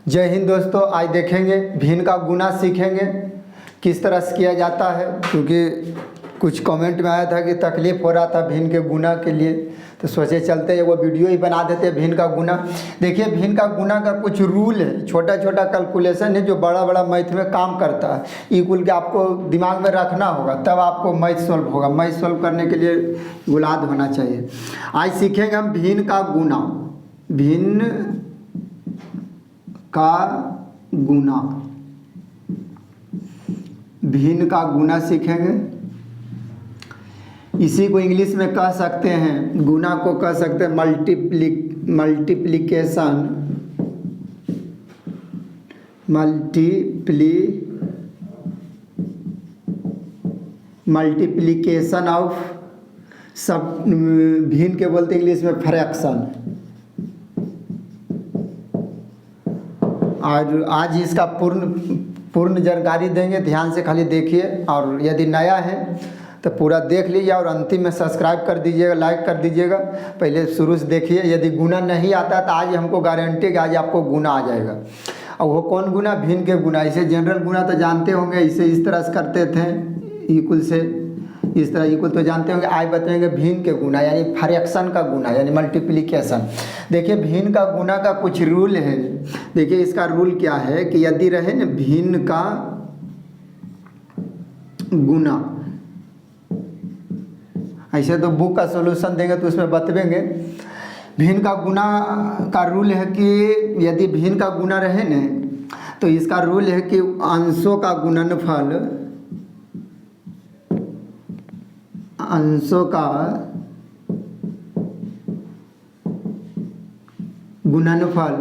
जय हिंद दोस्तों। आज देखेंगे भिन्न का गुना सीखेंगे किस तरह से किया जाता है, क्योंकि कुछ कमेंट में आया था कि तकलीफ़ हो रहा था भिन्न के गुना के लिए, तो सोचे चलते हैं वो वीडियो ही बना देते हैं भिन्न का गुना। देखिए भिन्न का गुना का कुछ रूल है, छोटा छोटा कैलकुलेशन है जो बड़ा बड़ा मैथ में काम करता है। इक्वल के आपको दिमाग में रखना होगा, तब आपको मैथ सॉल्व होगा। मैथ सॉल्व करने के लिए गुलाद होना चाहिए। आज सीखेंगे हम भिन्न का गुना। भिन्न का गुना, भिन्न का गुना सीखेंगे। इसी को इंग्लिश में कह सकते हैं, गुना को कह सकते हैं मल्टीप्लिकेशन ऑफ सब, भिन्न के बोलते इंग्लिश में फ्रैक्शन। और आज इसका पूर्ण जानकारी देंगे, ध्यान से खाली देखिए। और यदि नया है तो पूरा देख लीजिए और अंतिम में सब्सक्राइब कर दीजिएगा, लाइक कर दीजिएगा। पहले शुरू से देखिए। यदि गुना नहीं आता तो आज हमको गारंटी कि आज आपको गुना आ जाएगा। और वो कौन गुना? भिन्न के गुना। इसे जनरल गुना तो जानते होंगे, इसे इस तरह से करते थे, इक्वल से इस तरह इक्वल तो जानते होंगे। आज बताएंगे भिन्न के गुना यानी फ्रैक्शन का गुना यानी मल्टीप्लिकेशन। देखिए भिन्न का गुना का कुछ रूल है। देखिए इसका रूल क्या है कि यदि रहे ना भिन्न का गुना, ऐसे तो बुक का सॉल्यूशन देंगे तो उसमें बतवेंगे। भिन्न का गुना का रूल है कि यदि भिन्न का गुना रहे न तो इसका रूल है कि अंशों का गुणनफल, अंशों का गुणनफल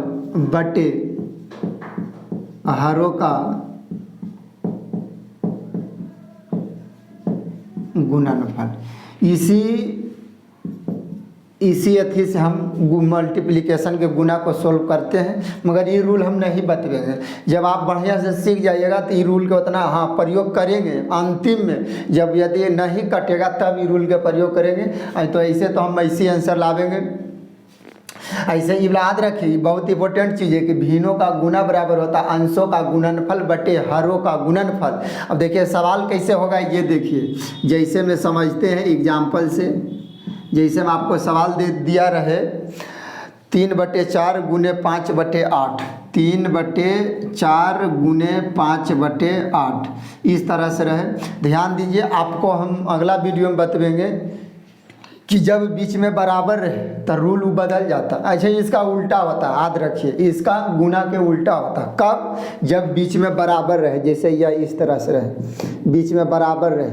बटे हरों का गुणनफल। इसी अथी से हम मल्टीप्लिकेशन के गुना को सोल्व करते हैं। मगर ये रूल हम नहीं बतवेंगे। जब आप बढ़िया से सीख जाइएगा तो ये रूल का उतना प्रयोग करेंगे। अंतिम में जब यदि नहीं कटेगा तब ये रूल का प्रयोग करेंगे। तो ऐसे तो हम ऐसे आंसर लावेंगे। ऐसे ही याद रखिए, बहुत इंपॉर्टेंट चीज़ है कि भिन्नों का गुना बराबर होता है अंशों का गुणनफल बटे हरों का गुणनफल। अब देखिए सवाल कैसे होगा ये देखिए। जैसे में समझते हैं एग्जाम्पल से, जैसे मैं आपको सवाल दे दिया रहे 3/4 गुने 5/8, 3/4 गुने 5/8 इस तरह से रहे। ध्यान दीजिए, आपको हम अगला वीडियो में बतवेंगे कि जब बीच में बराबर रहे तो रूल बदल जाता है। अच्छा इसका उल्टा होता है, याद रखिए इसका गुना के उल्टा होता है। कब? जब बीच में बराबर रहे, जैसे यह इस तरह से रहे, बीच में बराबर रहे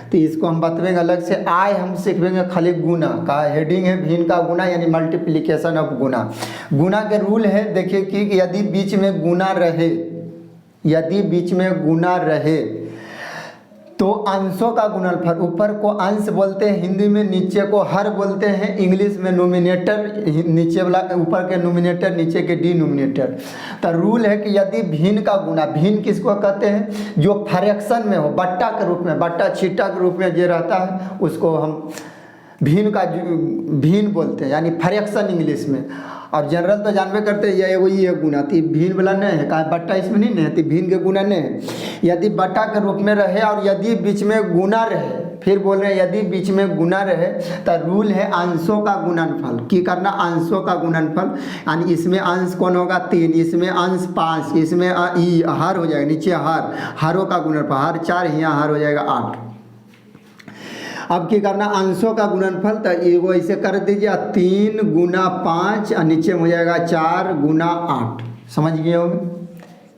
तो इसको हम बतवेंगे अलग से। आए हम सीखेंगे खाली गुना का हेडिंग है भिन्न का गुना यानी मल्टीप्लिकेशन ऑफ गुना। गुना के रूल है देखिए कि यदि बीच में गुना रहे, यदि बीच में गुना रहे तो अंशों का गुणनफल, ऊपर को अंश बोलते हैं हिंदी में, नीचे को हर बोलते हैं इंग्लिश में, नोमिनेटर नीचे वाला, ऊपर के नोमिनेटर नीचे के डिनोमिनेटर। तो रूल है कि यदि भिन्न का गुना, भिन्न किसको कहते हैं? जो फ्रैक्शन में हो, बट्टा के रूप में, बट्टा छिट्टा के रूप में जो रहता है उसको हम भिन्न का भिन्न बोलते हैं यानी फ्रैक्शन इंग्लिश में। और जनरल तो जानबे करते हैं ये वही है गुना, तो भिन्न वाला नहीं है, कहा बट्टा इसमें नहीं है तो भिन्न के गुना नहीं है। यदि बट्टा के रूप में रहे और यदि बीच में गुना रहे, फिर बोल रहे हैं यदि बीच में गुना रहे तो रूल है अंशों का गुणनफल। की करना? अंशों का गुणनफल यानी इसमें अंश कौन होगा? 3, इसमें अंश 5, इसमें हर हो जाएगा, नीचे हरों का गुणनफल, हर 4, यहाँ हर हो जाएगा 8। अब क्या करना? अंशों का गुणनफल, तो ये वो ऐसे कर दीजिए 3 गुना 5 और नीचे में हो जाएगा 4 गुना 8। समझ गए होंगे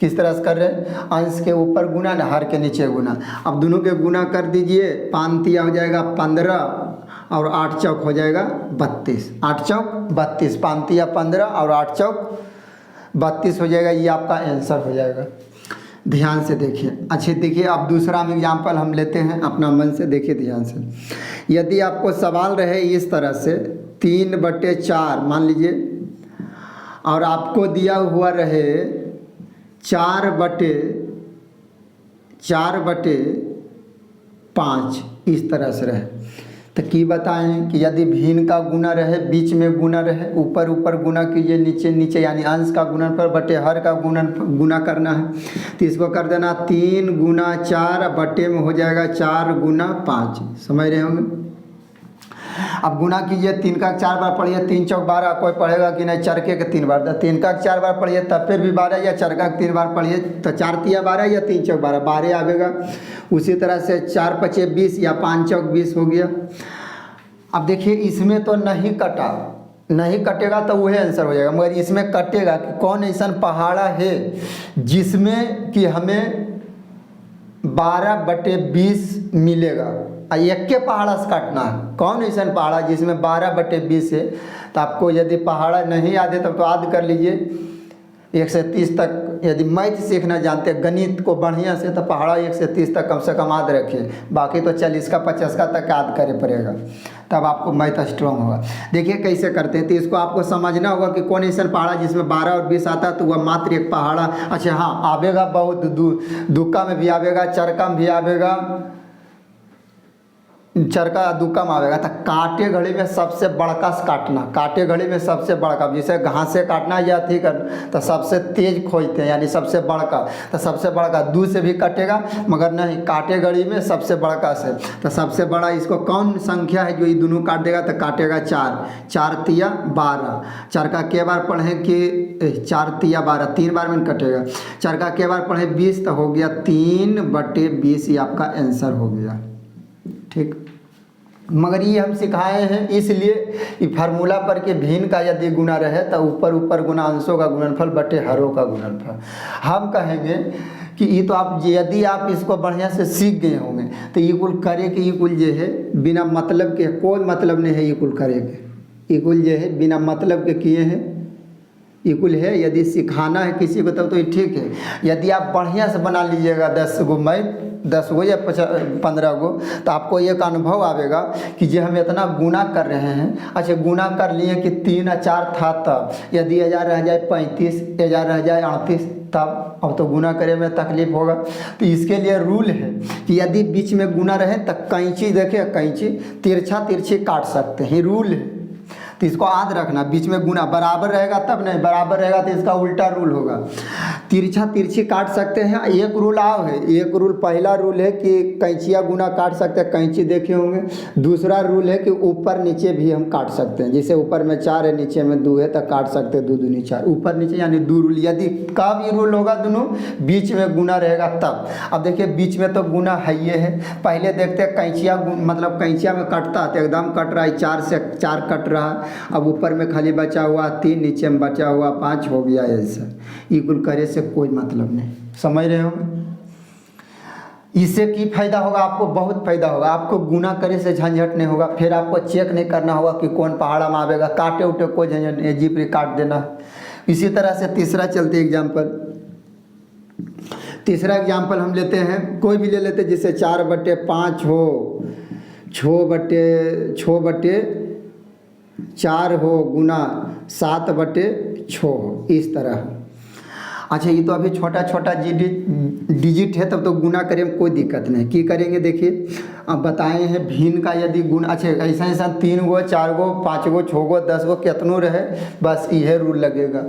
किस तरह से कर रहे हैं? अंश के ऊपर गुना ना हर के नीचे गुना। अब दोनों के गुना कर दीजिए, 5 तिया हो जाएगा 15 और 8 चौक हो जाएगा 32। 8 चौक 32, 5 तिया 15 और 8 चौक 32 हो जाएगा। ये आपका आंसर हो जाएगा। ध्यान से देखिए। अच्छे देखिए, अब दूसरा हम एग्जाम्पल हम लेते हैं, अपना मन से देखिए ध्यान से। यदि आपको सवाल रहे इस तरह से 3/4 मान लीजिए, और आपको दिया हुआ रहे 4/5 इस तरह से रहे, तो की बताएं कि यदि भिन्न का गुना रहे, बीच में गुना रहे, ऊपर ऊपर गुना कीजिए, नीचे नीचे, यानी अंश का गुणनफल बटे हर का गुना करना है। तो इसको कर देना 3 गुना 4 बटे में हो जाएगा 4 गुना 5। समझ रहे होंगे। अब गुना कीजिए, 3 का 4 बार पढ़िए, 3 चौक 12, कोई पढ़ेगा कि नहीं, चरके के 3 बार, 3 का 4 बार पढ़िए तब फिर भी 12, या चरका के 3 बार पढ़िए तो 4 तिया 12 या 3 चौक 12, 12 आवेगा। उसी तरह से 4 पचे 20 या 5 चौक 20 हो गया। अब देखिए इसमें तो नहीं कटा, नहीं कटेगा तो वही आंसर हो जाएगा, मगर इसमें कटेगा कि कौन ऐसा पहाड़ा है जिसमें कि हमें 12/20 मिलेगा। एक के पहाड़ा से काटना है, कौन ऐसा पहाड़ा जिसमें 12/20 है। तो आपको यदि पहाड़ा नहीं याद है तब तो याद कर लीजिए 1 से 30 तक। यदि मैथ सीखना जानते हैं गणित को बढ़िया से, तो पहाड़ा 1 से 30 तक कम से कम याद रखिए, बाकी तो 40 का 50 का तक याद करे पड़ेगा, तब आपको मैथ स्ट्रॉन्ग होगा। देखिए कैसे करते हैं, तो इसको आपको समझना होगा कि कौन ऐसा पहाड़ा जिसमें 12 और 20 आता है, तो वह मात्र एक पहाड़ा। अच्छा हाँ, आवेगा बहुत दुक्का में भी आवेगा, चरका में भी आवेगा, चरका दुक्का में आवेगा। तो काटे घड़ी में सबसे बड़का से काटना, काटे घड़ी में सबसे बड़का, जैसे घास से काटना या थी कर, तो सबसे तेज खोजते हैं, यानी सबसे बड़का। तो सबसे बड़का 2 से भी कटेगा, मगर नहीं, काटे घड़ी में सबसे बड़का से। तो सबसे बड़ा इसको कौन संख्या है जो ये दोनों काट देगा, तो काटेगा 4, 4 तिया 12। चरका के बार पढ़े कि 4 तिया 12, 3 बार में कटेगा। चरका के बार पढ़े 20, तो हो गया 3/20, ये आपका आंसर हो गया। ठीक, मगर ये हम सिखाए हैं इसलिए कि फार्मूला पर के भिन्न का यदि गुना रहे तो ऊपर ऊपर गुना अंशों का गुणनफल बटे हरों का गुणनफल। हम कहेंगे कि ये तो आप यदि आप इसको बढ़िया से सीख गए होंगे तो ये कुल करे कि ये कुल जो है बिना मतलब के, कोई मतलब नहीं है ये कुल करे के, ये कुल जो है बिना मतलब के किए हैं, ये कुल है। यदि सिखाना है किसी को तब तो ये ठीक है। यदि आप बढ़िया से बना लीजिएगा 10 गो मैथ, 10 गो या 15 गो, तो आपको एक अनुभव आवेगा कि जो हम इतना गुना कर रहे हैं। अच्छा गुना कर लिए कि 3 और 4 था, तब यदि 1000 रह जाए 35, 1000 रह जाए 38, तब अब तो गुना करे में तकलीफ होगा। तो इसके लिए रूल है कि यदि बीच में गुना रहे तो कैंची, देखिए कैंची तिरछा तिरछी काट सकते हैं, रूल है। तो इसको याद रखना, बीच में गुना बराबर रहेगा तब नहीं, बराबर रहेगा तो इसका उल्टा रूल होगा, तिरछा तिरछी काट सकते हैं। एक रूल आओ है, एक रूल, पहला रूल है कि कैंचिया गुना काट सकते हैं, कैंची देखे होंगे। दूसरा रूल है कि ऊपर नीचे भी हम काट सकते हैं, जैसे ऊपर में 4 है नीचे में 2 है तो काट सकते हैं 2 दूनी 4, ऊपर नीचे यानी 2 रूल। यदि कब ये रूल होगा दोनों बीच में गुना रहेगा तब। अब देखिए बीच में तो गुना है ये है, पहले देखते हैं कैंचिया, मतलब कैंचिया में कटता तो एकदम कट रहा है, 4 से 4 कट रहा है। अब ऊपर में खाली बचा हुआ 3, नीचे में बचा हुआ 5 हो गया ऐसा। इक्वल करे से कोई मतलब नहीं, समझ रहे होंगे। इससे की फायदा होगा, आपको बहुत फायदा होगा। आपको गुना करे से झंझट नहीं होगा, फिर आपको चेक नहीं करना होगा कि कौन पहाड़ा में आवेगा, काटे उटे कोई झंझट नहीं, जीप रे काट देना। इसी तरह से तीसरा चलते एग्जाम्पल, तीसरा एग्जाम्पल हम लेते हैं, कोई भी ले लेते हैं, जिससे 4/5 हो, 6/4 हो गुना 7/6 हो, इस तरह। अच्छा ये तो अभी छोटा छोटा डिजिट है, तब तो गुना करें में कोई दिक्कत नहीं। की करेंगे देखिए, अब बताए हैं भिन्न का यदि गुण, अच्छा ऐसा ऐसा 3 गो 4 गो 5 गो 6 गो 10 गो कितनों रहे, बस यह रूल लगेगा।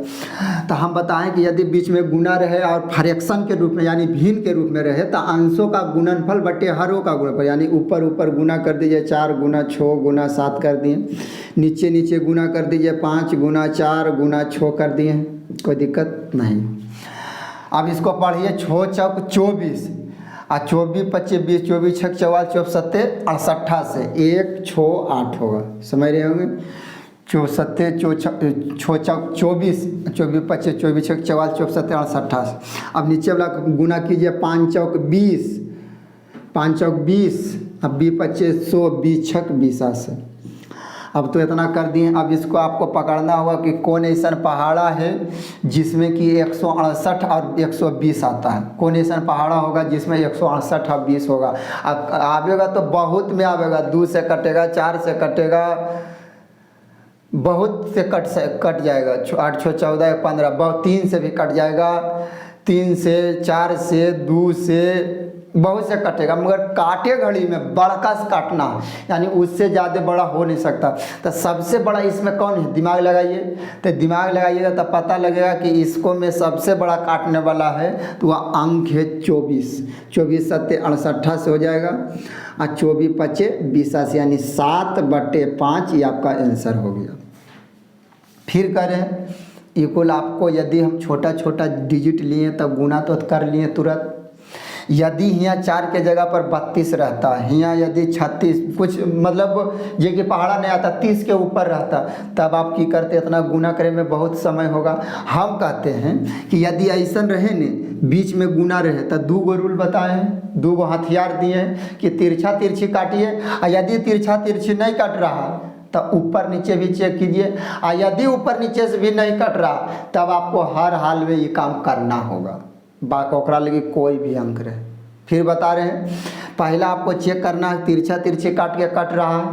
तो हम बताएं कि यदि बीच में गुना रहे और फ्रैक्शन के रूप में यानी भिन्न के रूप में रहे, तो अंशों का गुणनफल बटे हरों का गुणनफल, यानी ऊपर ऊपर गुना कर दीजिए, 4 गुना 6 गुना 7 कर दिए, नीचे नीचे गुना कर दीजिए, 5 गुना 4 गुना 6 कर दिए, कोई दिक्कत नहीं। अब इसको पढ़िए, 6 चौक 24 और 24 25 20, 24 छक 44 24 7 68 से 1 6 8 होगा, समझ रहे होंगे। 7 6 चौक 24, 24 25 24 छक 44 24 7 68। अब नीचे वाला गुना कीजिए, 5 चौक 20, 5 चौक 20, अब 20 25 100, 20 छक 20 से। अब तो इतना कर दिए। अब इसको आपको पकड़ना होगा कि कौन ऐसा पहाड़ा है जिसमें कि 168 और 120 आता है, कौन ऐसा पहाड़ा होगा जिसमें 168 और 20 होगा। अब आवेगा तो बहुत में आवेगा, 2 से कटेगा, 4 से कटेगा, बहुत से कट जाएगा, 8 6 14 15, बहुत 3 से भी कट जाएगा, 3 से 4 से 2 से बहुत से कटेगा, मगर काटे घड़ी में बड़का से काटना है, यानी उससे ज़्यादा बड़ा हो नहीं सकता। तो सबसे बड़ा इसमें कौन है, दिमाग लगाइए। तो दिमाग लगाइएगा तो पता लगेगा कि इसको में सबसे बड़ा काटने वाला है, तो वह अंक है 24। 24 सत्ते 68 से हो जाएगा, और 24 पचे 82, यानी 7/5 ये आपका आंसर हो गया। फिर करें इक्वल, आपको यदि हम छोटा छोटा डिजिट लिए तब गुना तो कर लिए तुरंत। यदि यहाँ 4 के जगह पर 32 रहता, यहाँ यदि 36 कुछ मतलब ये कि पहाड़ा नहीं आता 30 के ऊपर रहता, तब आप की करते, इतना गुना करे में बहुत समय होगा। हम कहते हैं कि यदि ऐसा रहे ने बीच में गुना रहे तो 2 गो रूल बताए हैं, 2 गो हथियार दिए हैं कि तिरछा तिरछी काटिए, और यदि तिरछा तिरछी नहीं कट रहा तो ऊपर नीचे भी चेक कीजिए, और यदि ऊपर नीचे से भी नहीं कट रहा तब आपको हर हाल में ये काम करना होगा, ओकरा लगे कोई भी अंक रहे। फिर बता रहे हैं, पहला आपको चेक करना है तिरछा तिरछी काट के कट रहा है,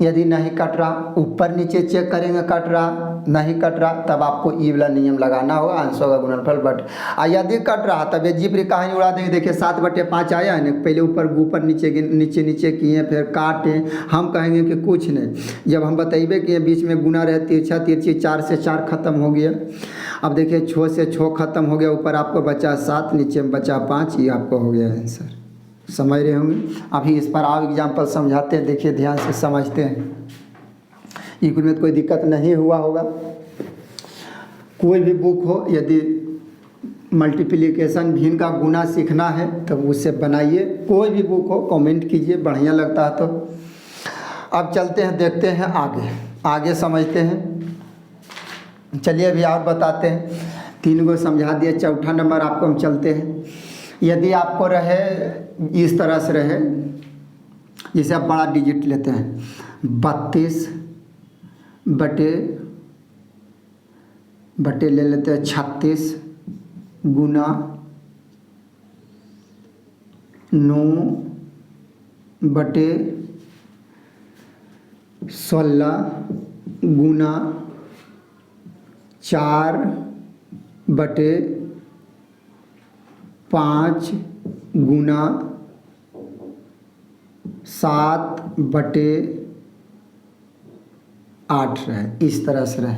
यदि नहीं कट रहा ऊपर नीचे चेक करेंगे, कट रहा नहीं कट रहा तब आपको ई वाला नियम लगाना होगा, अंशों का गुणनफल बट। और यदि कट रहा तब ये जीप कहानी उड़ा देंगे। देखिए 7/5 आया है ना, पहले ऊपर नीचे नीचे नीचे किए, फिर काटे। हम कहेंगे कि कुछ नहीं, जब हम बताइए कि बीच में गुना रहे तिरछा तिरछी 4 से 4 खत्म हो गया। अब देखिए 6 से 6 खत्म हो गया, ऊपर आपको बचा 7, नीचे में बचा 5, ये आपको हो गया आंसर। समझ रहे होंगे। अभी इस पर आप एग्जाम्पल समझाते हैं, देखिए ध्यान से समझते हैं, इक्वल में कोई दिक्कत नहीं हुआ होगा। कोई भी बुक हो, यदि मल्टीप्लिकेशन भिन्न का गुना सीखना है तो उससे बनाइए, कोई भी बुक हो कमेंट कीजिए, बढ़िया लगता है तो। अब चलते हैं, देखते हैं आगे समझते हैं। चलिए अभी और बताते हैं, 3 गो समझा दिए, चौथा नंबर आपको हम चलते हैं। यदि आपको रहे इस तरह से रहे, जैसे आप बड़ा डिजिट लेते हैं 32 बटे ले लेते हैं 36 गुना 9/16 गुना 4/5 गुना 7/8 रहे, इस तरह से रहे।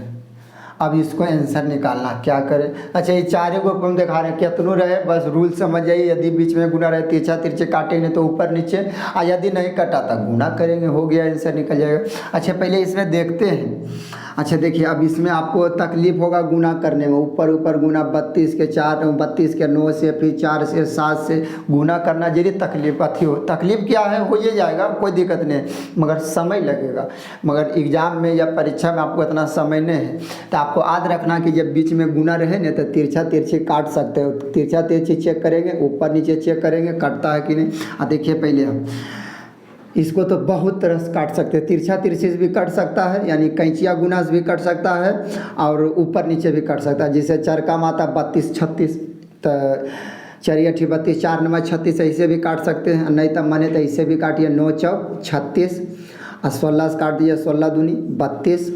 अब इसको आंसर निकालना, क्या करें। अच्छा ये 4 को हम दिखा रहे हैं, कितनों रहे बस रूल समझ जाइए। यदि बीच में गुना रहे तिरछा तिरछे काटेंगे तो ऊपर नीचे, और यदि नहीं कटा तो गुना करेंगे, हो गया आंसर निकल जाएगा। अच्छा पहले इसमें देखते हैं। अच्छा देखिए अब इसमें आपको तकलीफ होगा गुना करने में, ऊपर गुना 32 के 4, 32 के 9 से, फिर 4 से 7 से गुना करना जरी तकलीफ अथी हो। तकलीफ क्या है, हो ये जाएगा, कोई दिक्कत नहीं, मगर समय लगेगा। मगर एग्जाम में या परीक्षा में आपको इतना समय नहीं है, तो आपको याद रखना कि जब बीच में गुना रहे ना तो तिरछा तिरछी काट सकते हो। तिरछा तिरछी चेक करेंगे, ऊपर नीचे चेक करेंगे कटता है कि नहीं। देखिए पहले हम इसको तो बहुत तरह से काट सकते हैं, तिरछा तिरछी से भी कट सकता है, यानी कैंचिया गुना से भी कट सकता है, और ऊपर नीचे भी कट सकता है। जैसे चरका माता 32 36, तो 4 8 32, 4 9 36 ऐसे भी काट सकते हैं, नहीं तो मने तो ऐसे भी काटिए 9 चौक 36, और 16 से काट दीजिए 16 दूनी 32।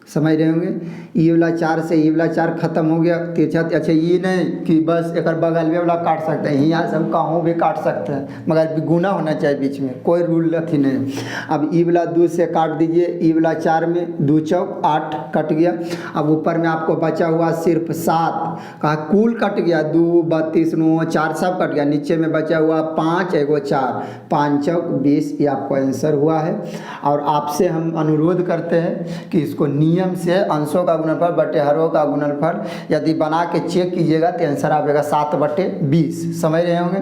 समझ रहे होंगे। ये वाला 4 से ये वाला 4 खत्म हो गया तिरछा। अच्छा ये नहीं कि बस एक बगल में वाला काट सकते हैं, यहाँ से हम कहूँ भी काट सकते हैं, मगर गुना होना चाहिए बीच में, कोई रूल अथी नहीं। अब ई वाला 2 से काट दीजिए, ई वाला 4 में 2 चौक 8 कट गया। अब ऊपर में आपको बचा हुआ सिर्फ 7, कहा कुल कट गया 2 32 9 4 सब कट गया, नीचे में बचा हुआ 5 1 4, 5 चौक 20, ये आपको आंसर हुआ है। और आपसे हम अनुरोध करते हैं कि इसको नियम से अंशों का गुणनफल बटे हरों का गुणनफल यदि बना के चेक कीजिएगा तो आंसर आएगा 7/20। समझ रहे होंगे।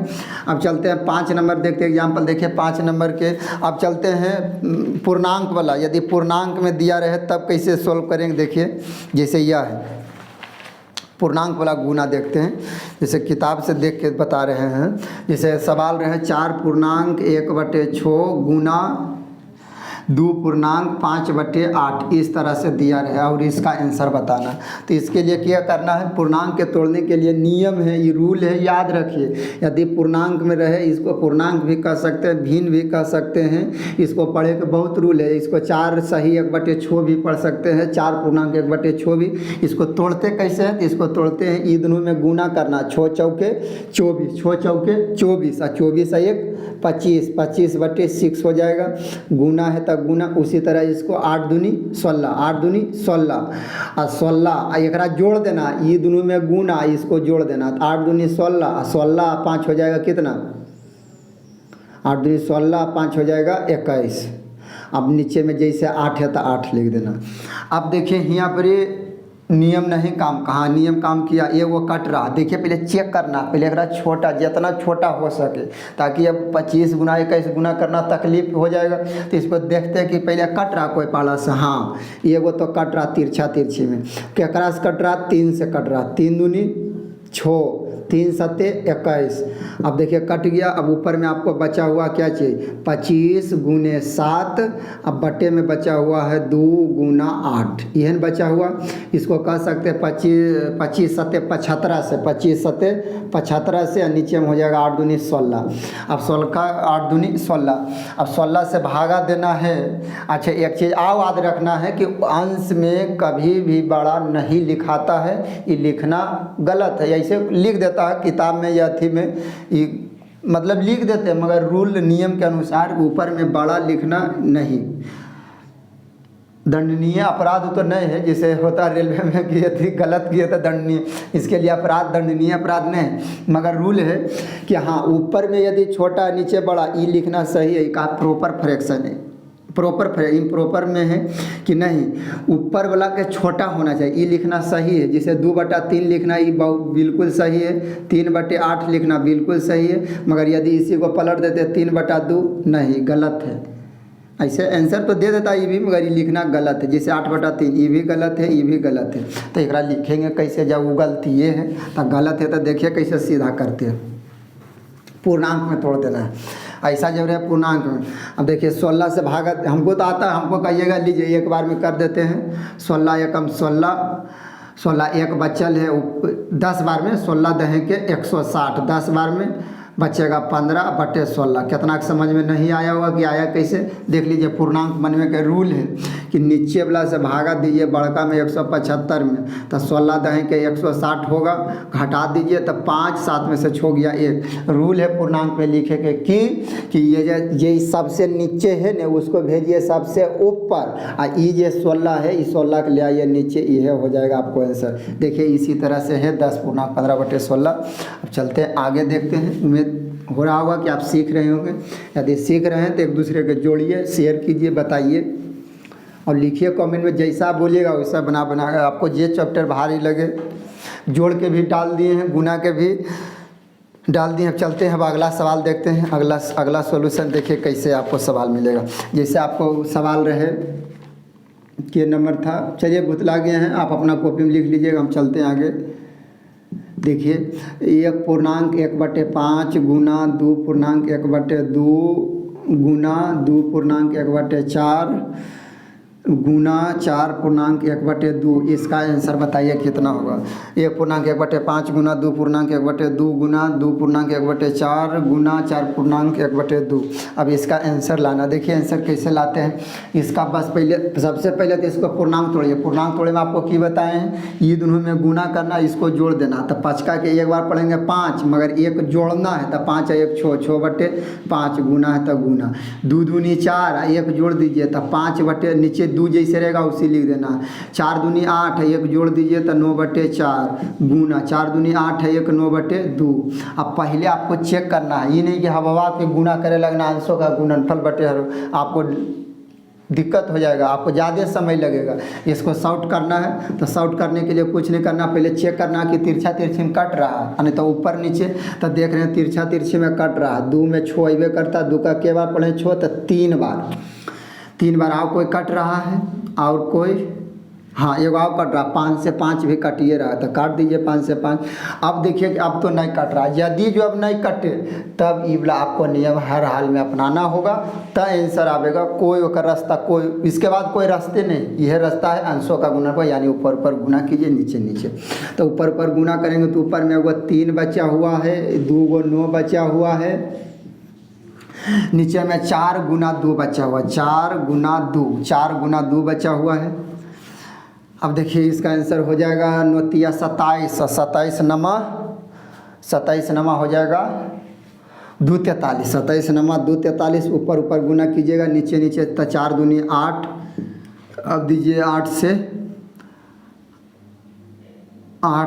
अब चलते हैं 5 नंबर देखते हैं, एग्जाम्पल देखिए 5 नंबर के। अब चलते हैं पूर्णांक वाला, यदि पूर्णांक में दिया रहे तब कैसे सोल्व करेंगे। देखिए जैसे यह है पूर्णांक वाला गुना, देखते हैं जैसे किताब से देख के बता रहे हैं। जैसे सवाल रहे 4 पूर्णांक 1/6 गुना 2.5/8 इस तरह से दिया रहे और इसका आंसर बताना। तो इसके लिए क्या करना है, पूर्णांक के तोड़ने के लिए नियम है, ये रूल है, याद रखिए। यदि पूर्णांक में रहे इसको पूर्णांक भी कह सकते हैं, भिन्न भी कह सकते हैं। इसको पढ़े के बहुत रूल है। इसको 4 सही 1/6 भी पढ़ सकते हैं, 4 पूर्णांक 1/6 भी। इसको तोड़ते कैसे हैं, तो इसको तोड़ते हैं ई दोनों में गुना करना, 6 चौके 24, 6 चौके 24 और 24 1 25, 25/6 हो जाएगा। गुना है तो गुना, उसी तरह इसको 8 दूनी 16, 8 दूनी 16 और 16 एकरा जोड़ देना, ये दोनों में गुना, इसको जोड़ देना, 8 दूनी 16, 16 5 हो जाएगा कितना, 8 दूनी 16, 5 हो जाएगा 21। अब नीचे में जैसे 8 है तो 8 लिख देना। अब देखिए यहाँ पर ये नियम नहीं काम, कहाँ नियम काम किया, ये वो कट रहा। देखिए पहले चेक करना, पहले अगर छोटा जितना छोटा हो सके, ताकि अब 25 गुना 21 गुना करना तकलीफ हो जाएगा। तो इसको देखते हैं कि पहले कट रहा कोई पाला से, हाँ ये वो तो कट रहा तिरछा तिरछी में, केकरा से कट रहा, 3 से कट रहा, 3 दूनी 6, 3 7 21। अब देखिए कट गया। अब ऊपर में आपको बचा हुआ क्या चाहिए, 25 गुने 7, अब बटे में बचा हुआ है 2 गुना 8, यह बचा हुआ। इसको कह सकते हैं 25 7 75 से, 25 7 75 से, और नीचे में हो जाएगा 8 दूनी 16। अब 16 का 8 दूनी 16, अब 16 से भागा देना है। अच्छा एक चीज़ और याद रखना है कि अंश में कभी भी बड़ा नहीं लिखाता है, ये लिखना गलत है। ऐसे लिख देता है किताब में या थी में, ये मतलब लिख देते हैं, मगर रूल नियम के अनुसार ऊपर में बड़ा लिखना नहीं। दंडनीय अपराध तो नहीं है जैसे होता रेलवे में कि यदि गलत किए तो दंडनीय, इसके लिए अपराध दंडनीय अपराध नहीं, मगर रूल है कि हाँ ऊपर में यदि छोटा नीचे बड़ा, ये लिखना सही है, का प्रॉपर फ्रैक्शन है। प्रॉपर इम्प्रॉपर में है कि नहीं, ऊपर वाला के छोटा होना चाहिए, ये लिखना सही है। जैसे 2/3 लिखना ये बिल्कुल सही है, 3/8 लिखना बिल्कुल सही है, मगर यदि इसी को पलट देते 3/2 नहीं, गलत है। ऐसे आंसर तो दे देता ये भी, मगर ये लिखना गलत है। जैसे 8/3 ये भी गलत है, ये भी गलत है। तो एकरा लिखेंगे कैसे, जब वो गलती ये है तो गलत है, तो देखिए कैसे सीधा करते हैं, पूर्णांक में तोड़ देना है। ऐसा जब रहे पूर्णांक में, अब देखिए 16 से भागा, हमको तो आता है, हमको कहिएगा लीजिए एक बार में कर देते हैं। 16 एकम 16, 16 एक बचल है 10 बार में, 16 दहें के 160, 10 बार में बचेगा 15/16। कितना समझ में नहीं आया होगा कि आया कैसे, देख लीजिए। पूर्णांक बनने के रूल है कि नीचे वाला से भागा दीजिए बड़का में 175 में, तो 16 दहें के 160 होगा, घटा दीजिए तो 5, 7 में से छो गया 1। रूल है पूर्णांक में लिखे के कि ये सबसे नीचे है न उसको भेजिए सबसे ऊपर, और ये जो 16 है इस 16 के ले आइए नीचे, यह हो जाएगा आपको आंसर। देखिए इसी तरह से है 10 पूर्णांक 15/16। अब चलते हैं आगे, देखते हैं। उम्मीद हो रहा होगा कि आप सीख रहे होंगे। यदि सीख रहे हैं तो एक दूसरे को जोड़िए, शेयर कीजिए, बताइए और लिखिए कमेंट में, जैसा बोलिएगा वैसा बना कर आपको जे चैप्टर भारी लगे। जोड़ के भी डाल दिए हैं, गुना के भी डाल दिए हैं। अब चलते हैं, अब अगला सवाल देखते हैं। अगला सॉल्यूशन देखिए कैसे आपको सवाल मिलेगा। जैसे आपको सवाल रहे के नंबर था, चलिए भुतला गए हैं, आप अपना कॉपी में लिख लीजिएगा। हम चलते हैं आगे। देखिए 1 पूर्णांक 1/5 गुना 2 पूर्णांक 1/2 गुना 2 पूर्णांक 1/4 गुना 4 पूर्णांक 1/2, इसका आंसर बताइए कितना होगा। 1 पूर्णांक 1/5 गुना 2 पूर्णांक 1/2 गुना 2 पूर्णांक 1/4 गुना 4 पूर्णांक 1/2। अब इसका आंसर लाना, देखिए आंसर कैसे लाते हैं। इसका बस सबसे पहले तो इसको पूर्णांक तोड़िए। पूर्णांक तोड़े में आपको की बताए हैं, ये दोनों में गुना करना, इसको जोड़ देना। तो 5 का के एक बार पढ़ेंगे 5, मगर एक जोड़ना है तो 5 1 6, 6/5 गुना है तो गुना, 2 दूनी 4, एक जोड़ दीजिए तो 5 नीचे 2 जैसे रहेगा उसी लिख देना। 4 दूनी 8 है, एक जोड़ दीजिए तो 9/4 गुना 4 दूनी 8 है, 1 9/2। अब पहले आपको चेक करना है, ये नहीं कि हवा के गुना करे लगना, अंशों का गुणनफल बटे आपको दिक्कत हो जाएगा, आपको ज़्यादा समय लगेगा। इसको शॉर्ट करना है तो शॉर्ट करने के लिए कुछ नहीं करना, पहले चेक करना कि तिरछा तिरछी में कट रहा है, नहीं तो ऊपर नीचे। तो देख रहे हैं तिरछा तिरछी में कट रहा है, 2 में 6 अबे करता, 2 का के बार पढ़े 6 तो 3 बार। 3 बार और कोई कट रहा है और कोई, हाँ एगो और कट रहा, 5 से 5 भी कटिए रहा था, काट दीजिए 5 से 5। अब देखिए कि अब तो नहीं कट रहा, यदि जो अब नहीं कटे तब ये वाला आपको नियम हर हाल में अपनाना होगा, तब आंसर आएगा। कोई ओकर रास्ता, कोई इसके बाद कोई रास्ते नहीं, यह रास्ता है अंशों का गुणनफल, यानी ऊपर ऊपर गुना कीजिए नीचे नीचे। तो ऊपर ऊपर गुना करेंगे तो ऊपर में होगा 3 बचा हुआ है, 2 को 9 बचा हुआ है, नीचे में 4 गुना 2 बचा हुआ, 4 गुना 2 बचा हुआ है। अब देखिए इसका आंसर हो जाएगा 9 तिया 27, 27 नमा हो जाएगा 2 43, 27 नमा 2 43। ऊपर ऊपर गुना कीजिएगा नीचे नीचे, तो 4 दूनी 8। अब दीजिए 8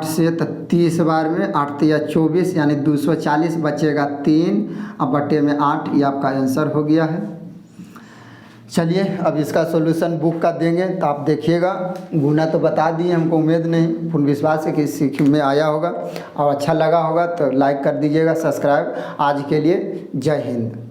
से तो 30 बार में 8 तिया 24, यानी 240 बचेगा 3, अब बटे में 8, ये आपका आंसर हो गया है। चलिए अब इसका सॉल्यूशन बुक का देंगे तो आप देखिएगा। गुना तो बता दिए, हमको उम्मीद नहीं, पूर्ण विश्वास है कि सीख में आया होगा और अच्छा लगा होगा, तो लाइक कर दीजिएगा, सब्सक्राइब। आज के लिए जय हिंद।